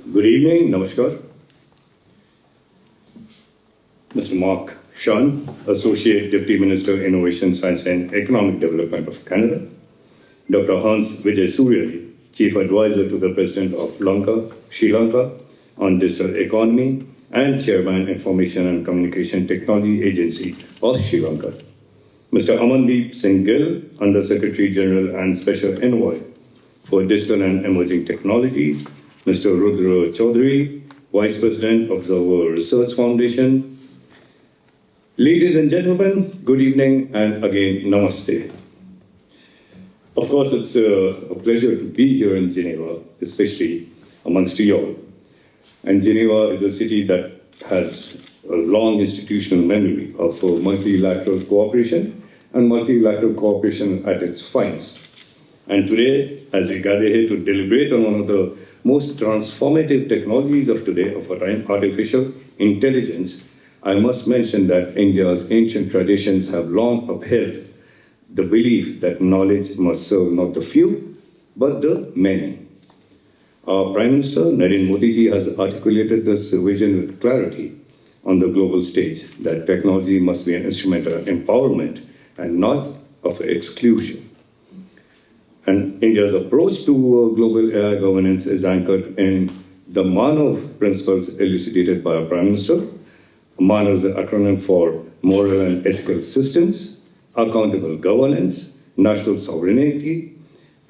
Good evening, Namaskar. Mr. Mark Shan, Associate Deputy Minister, Innovation, Science and Economic Development of Canada. Dr. Hans Vijay Suryaji, Chief Advisor to the President of Sri Lanka on Digital Economy and Chairman, Information and Communication Technology Agency of Sri Lanka. Mr. Amandeep Singh Gill, Under Secretary General and Special Envoy for Digital and Emerging Technologies. Mr. Rudra Chaudhary, Vice President, Observer Research Foundation. Ladies and gentlemen, good evening and again, namaste. Of course, it's a pleasure to be here in Geneva, especially amongst you all. And Geneva is a city that has a long institutional memory of multilateral cooperation and multilateral cooperation at its finest. And today, as we gather here to deliberate on one of the most transformative technologies of today, of our time, artificial intelligence, I must mention that India's ancient traditions have long upheld the belief that knowledge must serve not the few, but the many. Our Prime Minister, Narendra Modi ji, has articulated this vision with clarity on the global stage, that technology must be an instrument of empowerment and not of exclusion. And India's approach to global AI governance is anchored in the MANAV principles elucidated by our Prime Minister. MANAV is an acronym for Moral and Ethical Systems, Accountable Governance, National Sovereignty,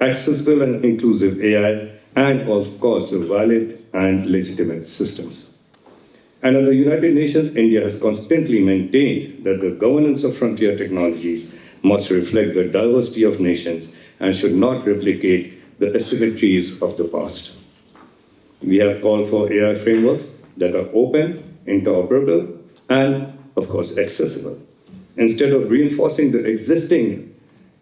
Accessible and Inclusive AI, and of course, valid and legitimate systems. And at the United Nations, India has constantly maintained that the governance of frontier technologies must reflect the diversity of nations and should not replicate the asymmetries of the past. We have called for AI frameworks that are open, interoperable, and, of course, accessible. Instead of reinforcing the existing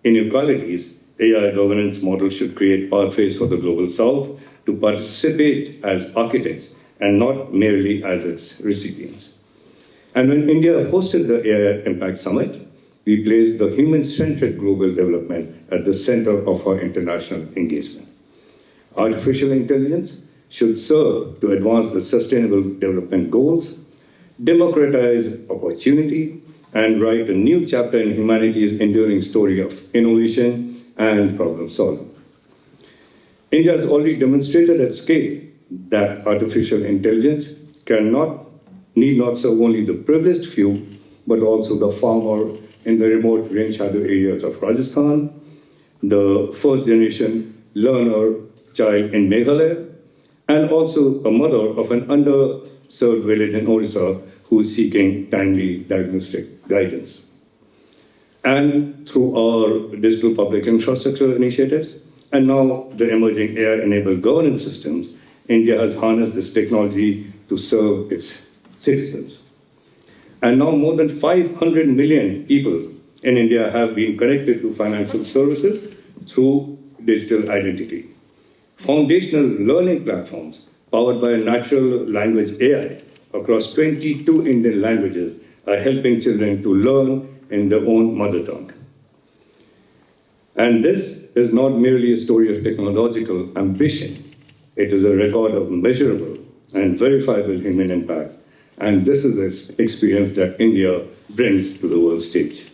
inequalities, AI governance models should create pathways for the Global South to participate as architects and not merely as its recipients. And when India hosted the AI Impact Summit, we placed the human-centric global development at the center of our international engagement. Artificial intelligence should serve to advance the Sustainable Development Goals, democratize opportunity, and write a new chapter in humanity's enduring story of innovation and problem solving. India has already demonstrated at scale that artificial intelligence need not serve only the privileged few, but also the farmer in the remote rain shadow areas of Rajasthan, the first generation learner child in Meghalaya, and also a mother of an underserved village in Orissa who is seeking timely diagnostic guidance. And through our digital public infrastructure initiatives, and now the emerging AI-enabled governance systems, India has harnessed this technology to serve its citizens. And now more than 500 million people in India have been connected to financial services through digital identity. Foundational learning platforms powered by natural language AI across 22 Indian languages are helping children to learn in their own mother tongue. And this is not merely a story of technological ambition. It is a record of measurable and verifiable human impact. And this is the experience that India brings to the world stage.